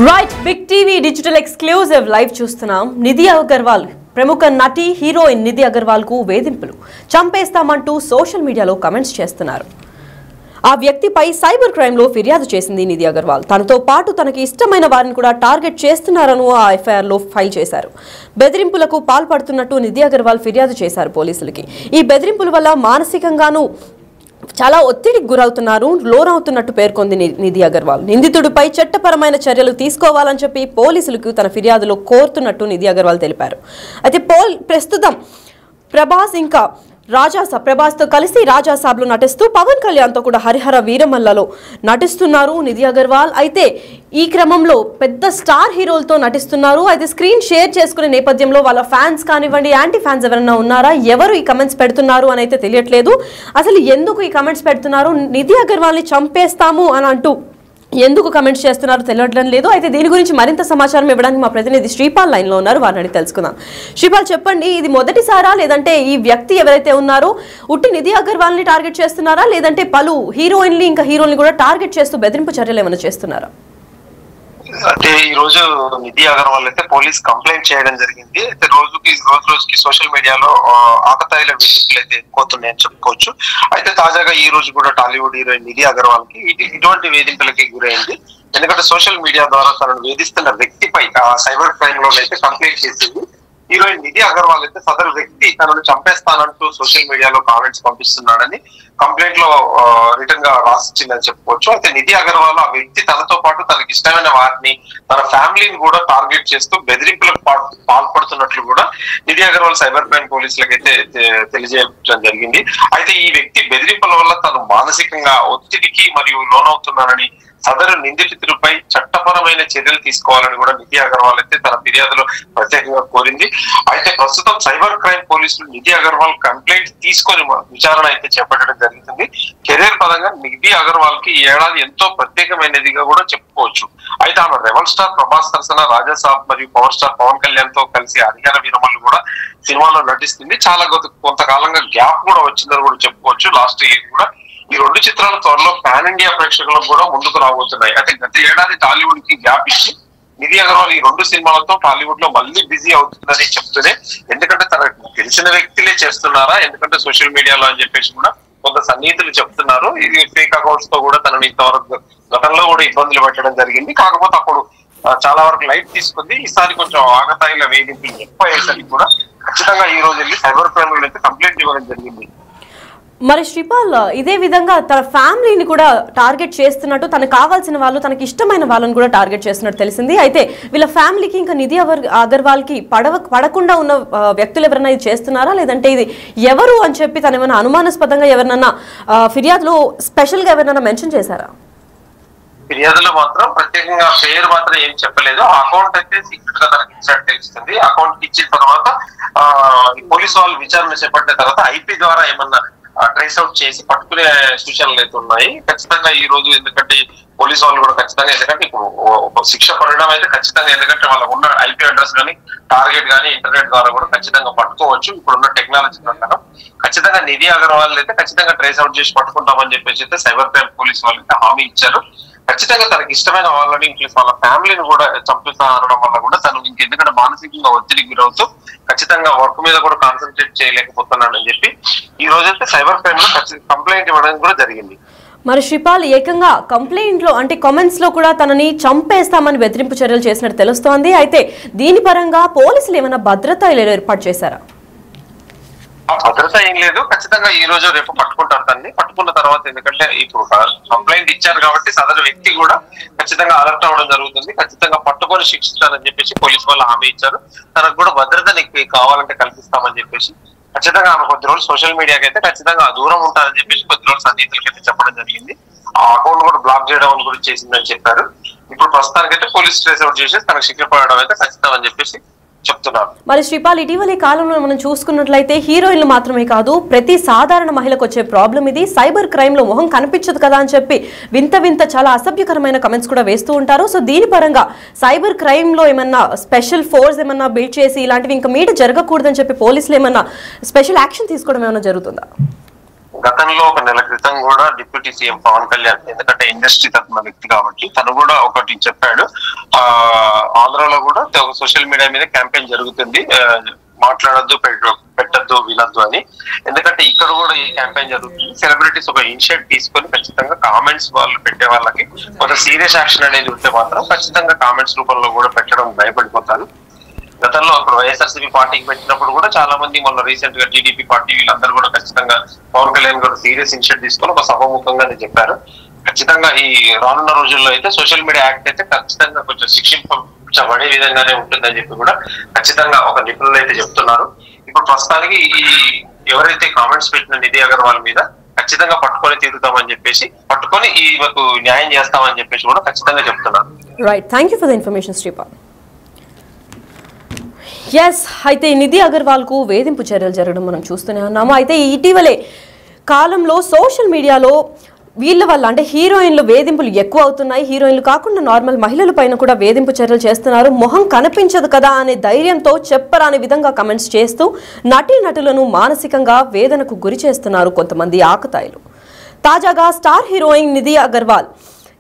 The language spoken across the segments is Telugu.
Right big TV digital exclusive live చూస్తున్నాం. నిధి అగర్వాల్ ప్రముఖ నటి హీరోయిన్ నిధి అగర్వాల్ కు వేధింపులు, చంపేస్తామంటూ సోషల్ మీడియాలో కామెంట్స్ చేస్తున్నారు. ఆ వ్యక్తిపై సైబర్ క్రైమ్ లో ఫిర్యాదు చేసింది నిధి అగర్వాల్. తనతో పాటు తనకి ఇష్టమైన వారిని కూడా టార్గెట్ చేస్తున్నారని ఆ ఎఫ్ఐఆర్ లో ఫైల్ చేశారు. బెదిరింపులకు పాల్పడుతున్నట్టు నిధి అగర్వాల్ ఫిర్యాదు చేశారు పోలీసులకి. ఈ బెదిరింపుల వల్ల మానసికంగానూ చాలా ఒత్తిడికి గురవుతున్నారు, లోనవుతున్నట్టు పేర్కొంది నిధి అగర్వాల్. నిందితుడిపై చట్టపరమైన చర్యలు తీసుకోవాలని చెప్పి పోలీసులకు తన ఫిర్యాదులో కోరుతున్నట్టు నిధి అగర్వాల్ తెలిపారు. అయితే ప్రస్తుతం ప్రభాస్ ఇంకా ప్రభాస్తో కలిసి రాజాసాబ్లో నటిస్తూ పవన్ కళ్యాణ్తో కూడా హరిహర వీరమల్లలో నటిస్తున్నారు నిధి అగర్వాల్. అయితే ఈ క్రమంలో పెద్ద స్టార్ హీరోలతో నటిస్తున్నారు. అయితే స్క్రీన్ షేర్ చేసుకునే నేపథ్యంలో వాళ్ళ ఫ్యాన్స్ కానివ్వండి, యాంటీ ఫ్యాన్స్ ఎవరైనా ఉన్నారా, ఎవరు ఈ కమెంట్స్ పెడుతున్నారు అని అయితే తెలియట్లేదు. అసలు ఎందుకు ఈ కమెంట్స్ పెడుతున్నారు, నిధి అగర్వాల్ని చంపేస్తాము అని అంటూ ఎందుకు కమెంట్స్ చేస్తున్నారు తెలియడం లేదు. అయితే దీని గురించి మరింత సమాచారం ఇవ్వడానికి మా ప్రతినిధి శ్రీపాల్ లైన్లో ఉన్నారు, వారిని తెలుసుకుందాం. శ్రీపాల్, చెప్పండి, ఇది మొదటిసారా, లేదంటే ఈ వ్యక్తి ఎవరైతే ఉన్నారో ఉట్టి నిధి అగర్వాల్ని టార్గెట్ చేస్తున్నారా, లేదంటే పలు హీరోయిన్లు ఇంకా హీరోయిన్లు కూడా టార్గెట్ చేస్తూ బెదిరింపు చర్యలు ఏమైనా చేస్తున్నారా? అంటే ఈ రోజు నిధి అగర్వాల్ అయితే పోలీస్ కంప్లైంట్ చేయడం జరిగింది. అయితే రోజుకి సోషల్ మీడియాలో ఆకతాయిల వేదికలు అయితే ఎక్కుతున్నాయని చెప్పుకోవచ్చు. అయితే తాజాగా ఈ రోజు కూడా టాలీవుడ్ హీరోయిన్ నిధి అగర్వాల్ కి ఇటువంటి వేధింపులకి గురైంది. ఎందుకంటే సోషల్ మీడియా ద్వారా తనను వేధిస్తున్న వ్యక్తిపై సైబర్ క్రైమ్ లో అయితే కంప్లైంట్ చేసింది. హీరోయిన్ నిధి అగర్వాల్ అయితే సదరు వ్యక్తి తనను చంపేస్తానంటూ సోషల్ మీడియాలో కామెంట్స్ పంపిస్తున్నాడని కంప్లైంట్ లో రిటర్న్ గా రాసిచ్చిందని చెప్పుకోవచ్చు. అయితే నిధి అగర్వాల్ ఆ వ్యక్తి తనతో పాటు తనకి ఇష్టమైన వారిని, తన ఫ్యామిలీని కూడా టార్గెట్ చేస్తూ బెదిరింపులకు పాల్పడుతున్నట్లు కూడా నిధి అగర్వాల్ సైబర్ క్రైమ్ పోలీసులకు అయితే తెలియజేయడం జరిగింది. అయితే ఈ వ్యక్తి బెదిరింపుల వల్ల తను మానసికంగా ఒత్తిడికి మరియు లోనవుతున్నానని, సదరు నిందితుడిపై చట్టపరమైన చర్యలు తీసుకోవాలని కూడా నిధి అగర్వాల్ అయితే తన ఫిర్యాదులో ప్రత్యేకంగా కోరింది. అయితే ప్రస్తుతం సైబర్ క్రైమ్ పోలీసులు నిధి అగర్వాల్ కంప్లైంట్ తీసుకొని విచారణ అయితే చేపట్టడం జరుగుతుంది. కెరీర్ పరంగా నిధి అగర్వాల్ కి ఈ ఏడాది ఎంతో ప్రత్యేకమైనదిగా కూడా చెప్పుకోవచ్చు. అయితే ఆమె రెబల్ స్టార్ ప్రభాస్ సరసన రాజాసాబ్ మరియు పవర్ స్టార్ పవన్ కళ్యాణ్ తో కలిసి హరిహర వీరమల్లు కూడా సినిమాలో నటిస్తుంది. చాలా కొంతకాలంగా గ్యాప్ కూడా వచ్చిందని కూడా చెప్పుకోవచ్చు. లాస్ట్ ఇయర్ కూడా ఈ రెండు చిత్రాల త్వరలో పాన్ ఇండియా ప్రేక్షకులకు కూడా ముందుకు రాబోతున్నాయి. అయితే గత ఏడాది టాలీవుడ్ కి గ్యాప్ ఇచ్చి నిధి అగర్వాల్ ఈ రెండు సినిమాలతో టాలీవుడ్ లో మళ్ళీ బిజీ అవుతుందని చెప్తూనే, ఎందుకంటే తనకు తెలిసిన వ్యక్తులే చేస్తున్నారా, ఎందుకంటే సోషల్ మీడియాలో అని చెప్పేసి కూడా కొంత సన్నిహితులు చెప్తున్నారు. ఇది ఫేక్ అకౌంట్స్ తో కూడా తనని ఇంతవరకు గతంలో కూడా ఇబ్బందులు పెట్టడం జరిగింది. కాకపోతే అప్పుడు చాలా వరకు లైట్ తీసుకుంది. ఈసారి కొంచెం ఆగతాయిల వేధింపులు ఎక్కువ అయ్యేసరికి కూడా ఖచ్చితంగా ఈ రోజు వెళ్ళి సైబర్ క్రైమ్ లో అయితే కంప్లైంట్ ఇవ్వడం జరిగింది. మరి శ్రీపాల్, ఇదే విధంగా తన ఫ్యామిలీని కూడా టార్గెట్ చేస్తున్నట్టు, తనకు కావాల్సిన వాళ్ళు, తనకి ఇష్టమైన వాళ్ళని కూడా టార్గెట్ చేస్తున్నట్టు తెలిసింది. అయితే వీళ్ళ ఫ్యామిలీకి ఇంకా నిధి అగర్వాల్ కి పడకుండా ఉన్న వ్యక్తులు ఎవరైనా ఇది చేస్తున్నారా, లేదంటే ఇది ఎవరు అని చెప్పి తను ఏమైనా అనుమానాస్పదంగా ఎవరినన్నా ఫిర్యాదులో స్పెషల్ గా ఎవరైనా మెన్షన్ చేశారా? ఫిర్యాదులో మాత్రం ప్రత్యేకంగా పేరు మాత్రం ఏం చెప్పలేదు. ఆ అకౌంట్ అయితే సీక్రెట్ గా తనకి ఇచ్చినట్టు తెలుస్తుంది. అకౌంట్ ఇచ్చిన తర్వాత పోలీసు వాళ్ళు విచారణ చేపట్టిన తర్వాత ఐపీ ద్వారా ఏమన్నా ట్రేస్ అవుట్ చేసి పట్టుకునే సూచనలు అయితే ఉన్నాయి. ఖచ్చితంగా ఈ రోజు, ఎందుకంటే పోలీసు వాళ్ళు కూడా ఖచ్చితంగా, ఎందుకంటే ఇప్పుడు శిక్ష పడడం అయితే ఖచ్చితంగా, ఎందుకంటే వాళ్ళకు ఉన్న ఐపీ అడ్రస్ కానీ టార్గెట్ కానీ ఇంటర్నెట్ ద్వారా కూడా ఖచ్చితంగా పట్టుకోవచ్చు. ఇప్పుడున్న టెక్నాలజీ ప్రకారం ఖచ్చితంగా నిధి అగర్వాల్ అయితే ఖచ్చితంగా ట్రేస్ అవుట్ చేసి పట్టుకుంటామని చెప్పేసి అయితే సైబర్ క్రైమ్ పోలీసు వాళ్ళు అయితే హామీ ఇచ్చారు. ఖచ్చితంగా తనకి ఇష్టమైన వాళ్ళని, ఇంక్లూస్ వాళ్ళ ఫ్యామిలీని కూడా చంపుతా అనడం వల్ల కూడా తను ఇంకెందుకంటే మానసికంగా ఒత్తిడికి గురవుతూ ఖచ్చితంగా వర్క్ మీద కూడా కాన్సన్ట్రేట్ చేయలేకపోతున్నాడని చెప్పి ఈ రోజైతే సైబర్ క్రైమ్ లో కంప్లైంట్ ఇవ్వడం కూడా జరిగింది. మరి శ్రీపాల్, ఏకంగా కంప్లైంట్ లో అంటే కామెంట్స్ లో కూడా తనని చంపేస్తామని బెదిరింపు చర్యలు చేసినట్టు తెలుస్తోంది. అయితే దీని పరంగా పోలీసులు ఏమైనా భద్రత ఏర్పాటు చేశారా? భద్రత ఏం లేదు. ఖచ్చితంగా ఈ రోజు రేపు పట్టుకుంటారు తనని. పట్టుకున్న తర్వాత, ఎందుకంటే ఇప్పుడు కంప్లైంట్ ఇచ్చారు కాబట్టి సదరు వ్యక్తి కూడా ఖచ్చితంగా అలర్ట్ అవ్వడం జరుగుతుంది. ఖచ్చితంగా పట్టుకొని శిక్షిస్తారని చెప్పేసి పోలీసు వాళ్ళు హామీ ఇచ్చారు. తనకు కూడా భద్రత నీకు కావాలంటే కల్పిస్తామని చెప్పేసి ఖచ్చితంగా ఆమె కొద్ది రోజులు సోషల్ మీడియాకి అయితే ఖచ్చితంగా దూరం ఉంటారని చెప్పేసి కొద్ది రోజులు సన్నిహితులకి అయితే చెప్పడం జరిగింది. ఆ అకౌంట్ కూడా బ్లాక్ చేయడం అని కూడా చేసిందని చెప్పారు. ఇప్పుడు ప్రస్తుతానికైతే పోలీస్ ట్రేస్ అవుట్ చేసి తనకు శిక్ష పడడం అయితే ఖచ్చితం అని చెప్పేసి చెప్తున్నారు. మరి శ్రీపాల్, ఇటీవలి కాలంలో మనం చూసుకున్నట్లయితే హీరోయిన్లు మాత్రమే కాదు, ప్రతి సాధారణ మహిళకు వచ్చే ప్రాబ్లం ఇది. సైబర్ క్రైమ్ లో మొహం కనిపించదు కదా అని చెప్పి వింత చాలా అసభ్యకరమైన కమెంట్స్ కూడా వేస్తూ ఉంటారు. సో దీని పరంగా సైబర్ క్రైమ్ లో ఏమన్నా స్పెషల్ ఫోర్స్ ఏమన్నా బిల్డ్ చేసి ఇలాంటివి ఇంకా మీట జరగకూడదని చెప్పి పోలీసులు ఏమన్నా స్పెషల్ యాక్షన్ తీసుకోవడం ఏమైనా జరుగుతుందా? గతంలో ఒక నెల క్రితం కూడా డిప్యూటీ సీఎం పవన్ కళ్యాణ్, ఎందుకంటే ఇండస్ట్రీ తరఫున వ్యక్తి కాబట్టి తను కూడా ఒకటి చెప్పాడు. ఆంధ్రాలో కూడా సోషల్ మీడియా మీద క్యాంపెయిన్ జరుగుతుంది, మాట్లాడద్దు, పెట్టద్దు, వినద్దు అని. ఎందుకంటే ఇక్కడ కూడా ఈ క్యాంపెయిన్ జరుగుతుంది. సెలబ్రిటీస్ ఒక ఇనిషియేట్ తీసుకొని ఖచ్చితంగా కామెంట్స్ వాళ్ళు పెట్టే వాళ్ళకి కొంత సీరియస్ యాక్షన్ అనేది ఉంటే మాత్రం ఖచ్చితంగా కామెంట్స్ రూపంలో కూడా పెట్టడం భయపడిపోతారు. గతంలో అప్పుడు వైఎస్ఆర్సీపీ పార్టీకి పెట్టినప్పుడు కూడా చాలా మంది, మొన్న రీసెంట్ గా టీడీపీ పార్టీ వీళ్ళందరూ కూడా ఖచ్చితంగా పవన్ కళ్యాణ్ కూడా సీరియస్ ఇనిషియేట్ తీసుకొని ఒక సభముఖంగానే చెప్పారు. ఖచ్చితంగా ఈ రానున్న రోజుల్లో అయితే సోషల్ మీడియా యాక్ట్ అయితే ఖచ్చితంగా కొంచెం శిక్షించబడే విధంగానే ఉంటుందని చెప్పి కూడా ఖచ్చితంగా ఒక నిపుణులు అయితే చెప్తున్నారు. ఇప్పుడు ప్రస్తుతానికి ఈ ఎవరైతే కామెంట్స్ పెట్టిన నిధి అగర్వాల్ మీద ఖచ్చితంగా పట్టుకొని తీరుతామని చెప్పేసి, పట్టుకొని ఈమెకు న్యాయం చేస్తామని చెప్పేసి కూడా ఖచ్చితంగా చెప్తున్నారు. Right, thank you for the information Sripal. Yes, అయితే నిధి అగర్వాల్ కు వేధింపు చర్యలు జరగడం మనం చూస్తూనే ఉన్నాము. అయితే ఇటీవలే కాలంలో సోషల్ మీడియాలో వీళ్ళ వల్ల అంటే హీరోయిన్లు వేధింపులు ఎక్కువ అవుతున్నాయి. హీరోయిన్లు కాకుండా నార్మల్ మహిళల పైన కూడా వేధింపు చర్యలు చేస్తున్నారు. మొహం కనిపించదు కదా అనే ధైర్యంతో చెప్పరాని విధంగా కమెంట్స్ చేస్తూ నటీనటులను మానసికంగా వేదనకు గురి చేస్తున్నారు కొంతమంది ఆకతాయిలు. తాజాగా స్టార్ హీరోయిన్ నిధి అగర్వాల్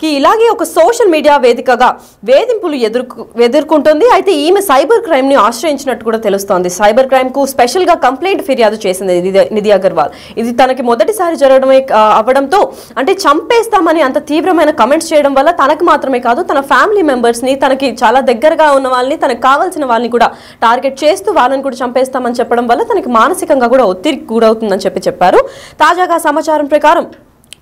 కి ఇలాగే ఒక సోషల్ మీడియా వేదికగా వేధింపులు ఎదుర్కొంటుంది. అయితే ఈమె సైబర్ క్రైమ్ ని ఆశ్రయించినట్టు కూడా తెలుస్తోంది. సైబర్ క్రైమ్ కు స్పెషల్ గా కంప్లైంట్ ఫిర్యాదు చేసింది నిధి అగర్వాల్. ఇది తనకి మొదటిసారి జరగడమే అవ్వడంతో, అంటే చంపేస్తామని అంత తీవ్రమైన కమెంట్స్ చేయడం వల్ల తనకు మాత్రమే కాదు తన ఫ్యామిలీ మెంబర్స్ ని, తనకి చాలా దగ్గరగా ఉన్న వాళ్ళని, తనకు కావాల్సిన వాళ్ళని కూడా టార్గెట్ చేస్తూ వాళ్ళని కూడా చంపేస్తామని చెప్పడం వల్ల తనకి మానసికంగా కూడా ఒత్తిడికి గురవుతుందని చెప్పారు. తాజాగా సమాచారం ప్రకారం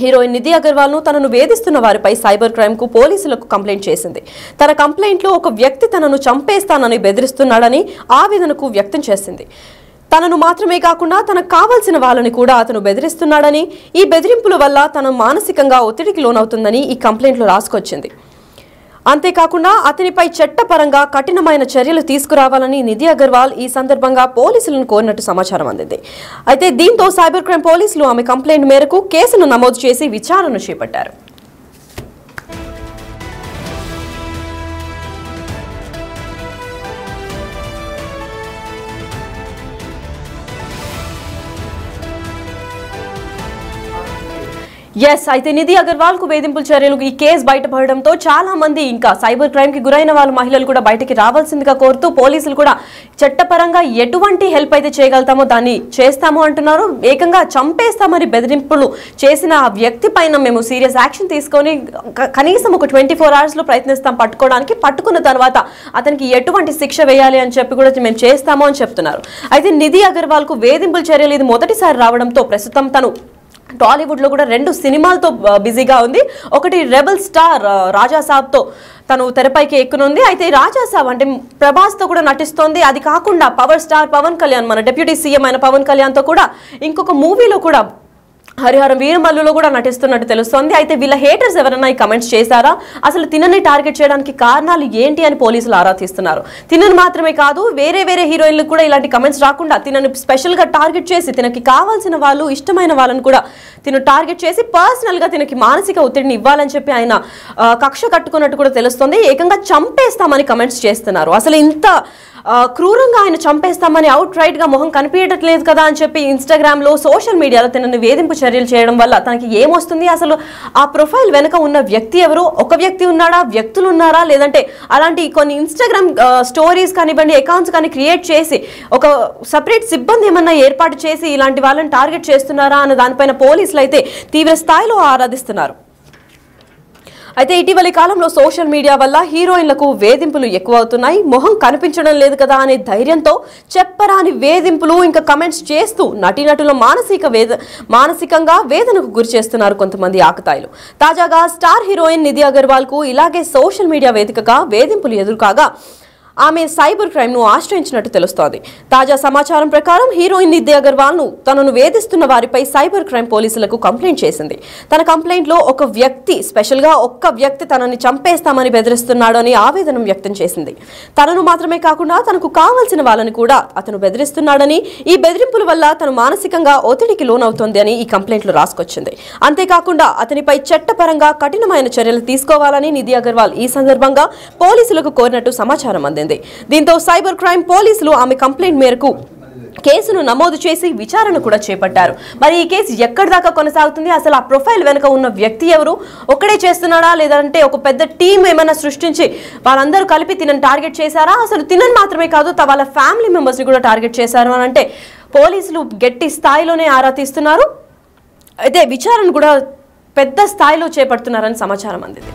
హీరోయిన్ నిధి అగర్వాల్ ను తనను వేధిస్తున్న వారిపై సైబర్ క్రైమ్ కు పోలీసులకు కంప్లైంట్ చేసింది. తన కంప్లైంట్ లో ఒక వ్యక్తి తనను చంపేస్తానని బెదిరిస్తున్నాడని ఆవేదనకు వ్యక్తం చేసింది. తనను మాత్రమే కాకుండా తనకు కావాల్సిన వాళ్ళని కూడా అతను బెదిరిస్తున్నాడని, ఈ బెదిరింపుల వల్ల తను మానసికంగా ఒత్తిడికి లోనవుతుందని ఈ కంప్లైంట్ లో రాసుకొచ్చింది. అంతేకాకుండా అతనిపై చట్టపరంగా కఠినమైన చర్యలు తీసుకురావాలని నిధి అగర్వాల్ ఈ సందర్భంగా పోలీసులను కోరినట్టు సమాచారం అందింది. అయితే దీంతో సైబర్ క్రైమ్ పోలీసులు ఆమె కంప్లైంట్ మేరకు కేసును నమోదు చేసి విచారణ చేపట్టారు. ఎస్, అయితే నిధి అగర్వాల్ కు వేధింపుల చర్యలు ఈ కేసు బయటపడడంతో చాలా మంది ఇంకా సైబర్ క్రైమ్ కి గురైన వాళ్ళ మహిళలు కూడా బయటికి రావాల్సిందిగా కోరుతూ పోలీసులు కూడా చట్టపరంగా ఎటువంటి హెల్ప్ అయితే చేయగలుగుతామో దాన్ని చేస్తాము అంటున్నారు. ఏకంగా చంపేస్తామని బెదిరింపులు చేసిన ఆ వ్యక్తి పైన మేము సీరియస్ యాక్షన్ తీసుకొని కనీసం ఒక 24 hours లో ప్రయత్నిస్తాం పట్టుకోవడానికి. పట్టుకున్న తర్వాత అతనికి ఎటువంటి శిక్ష వేయాలి అని చెప్పి కూడా మేము చేస్తాము అని చెప్తున్నారు. అయితే నిధి అగర్వాల్ కు వేధింపుల చర్యలు ఇది మొదటిసారి రావడంతో ప్రస్తుతం తను టాలీవుడ్ లో కూడా 2 సినిమాలతో బిజీగా ఉంది. ఒకటి రెబల్ స్టార్ రాజా సాబ్ తో తను తెరపైకి ఎక్కునుంది. అయితే రాజా సాబ్ అంటే ప్రభాస్ తో కూడా నటిస్తోంది. అది కాకుండా పవర్ స్టార్ పవన్ కళ్యాణ్, మన డిప్యూటీ సీఎం అయిన పవన్ కళ్యాణ్ తో కూడా ఇంకొక మూవీలో కూడా హరిహరం వీరమల్లులో కూడా నటిస్తున్నట్టు తెలుస్తోంది. అయితే వీళ్ళ హేటర్స్ ఎవరైనా ఈ కమెంట్స్ చేశారా, అసలు తినని టార్గెట్ చేయడానికి కారణాలు ఏంటి అని పోలీసులు ఆరా తీస్తున్నారు. తినని మాత్రమే కాదు వేరే హీరోయిన్లకు కూడా ఇలాంటి కమెంట్స్ రాకుండా తినని స్పెషల్ గా టార్గెట్ చేసి తినకి కావాల్సిన వాళ్ళు, ఇష్టమైన వాళ్ళని కూడా తిను టార్గెట్ చేసి పర్సనల్ గా తినకి మానసిక ఒత్తిడిని ఇవ్వాలని చెప్పి ఆయన కక్ష కట్టుకున్నట్టు కూడా తెలుస్తోంది. ఏకంగా చంపేస్తామని కమెంట్స్ చేస్తున్నారు. అసలు ఇంత క్రూరంగా ఆయన చంపేస్తామని అవుట్ రైట్ గా మొహం కనిపించట్లేదు కదా అని చెప్పి ఇన్స్టాగ్రామ్ లో సోషల్ మీడియాలో తనని వేధింపు చర్యలు చేయడం వల్ల తనకి ఏమొస్తుంది, అసలు ఆ ప్రొఫైల్ వెనక ఉన్న వ్యక్తి ఎవరు, ఒక వ్యక్తి ఉన్నాడా, వ్యక్తులు ఉన్నారా, లేదంటే అలాంటి కొన్ని ఇన్స్టాగ్రామ్ స్టోరీస్ కానివ్వండి, అకౌంట్స్ కానీ క్రియేట్ చేసి ఒక సపరేట్ సిబ్బంది ఏమన్నా ఏర్పాటు చేసి ఇలాంటి వాళ్ళని టార్గెట్ చేస్తున్నారా అన్న దానిపైన పోలీసులు అయితే తీవ్ర స్థాయిలో ఆరాధిస్తున్నారు. అయితే ఇటీవలి కాలంలో సోషల్ మీడియా వల్ల హీరోయిన్లకు వేధింపులు ఎక్కువ అవుతున్నాయి. మొహం కనిపించడం లేదు కదా అనే ధైర్యంతో చెప్పరాని వేధింపులు ఇంకా కమెంట్స్ చేస్తూ నటీనటుల మానసికంగా వేదనకు గురి చేస్తున్నారు కొంతమంది ఆకతాయిలు. తాజాగా స్టార్ హీరోయిన్ నిధి అగర్వాల్ కు ఇలాగే సోషల్ మీడియా వేదికగా వేధింపులు ఎదురుకాగా ఆమె సైబర్ క్రైమ్ ను ఆశ్రయించినట్టు తెలుస్తోంది. తాజా సమాచారం ప్రకారం హీరోయిన్ నిధి అగర్వాల్ ను తనను వేధిస్తున్న వారిపై సైబర్ క్రైమ్ పోలీసులకు కంప్లైంట్ చేసింది. తన కంప్లైంట్ లో ఒక వ్యక్తి స్పెషల్ గా ఒక్క వ్యక్తి తనని చంపేస్తామని బెదిరిస్తున్నాడు అని ఆవేదన వ్యక్తం చేసింది. తనను మాత్రమే కాకుండా తనకు కావాల్సిన వాళ్ళని కూడా అతను బెదిరిస్తున్నాడని, ఈ బెదిరింపుల వల్ల తను మానసికంగా ఒత్తిడికి లోనవుతోంది అని ఈ కంప్లైంట్ లో రాసుకొచ్చింది. అంతేకాకుండా అతనిపై చట్టపరంగా కఠినమైన చర్యలు తీసుకోవాలని నిధి అగర్వాల్ ఈ సందర్భంగా పోలీసులకు కోరినట్టు సమాచారం అందింది. దీంతో సైబర్ క్రైమ్ పోలీసులు ఆమె కంప్లైంట్ మేరకు కేసును నమోదు చేసి విచారణ కూడా చేపట్టారు. మరి ఈ కేసు ఎక్కడి దాకా కొనసాగుతుంది, అసలు ఆ ప్రొఫైల్ వెనుక ఉన్న వ్యక్తి ఎవరు, ఒక్కడే చేస్తున్నాడా లేదంటే ఒక పెద్ద టీం ఏమైనా సృష్టించి వాళ్ళందరూ కలిపి తినని టార్గెట్ చేశారా, అసలు తినని మాత్రమే కాదు వాళ్ళ ఫ్యామిలీ మెంబర్స్ని కూడా టార్గెట్ చేశారు అని అంటే పోలీసులు గట్టి స్థాయిలోనే ఆరా తీస్తున్నారు. అయితే విచారణ కూడా పెద్ద స్థాయిలో చేపడుతున్నారని సమాచారం అందింది.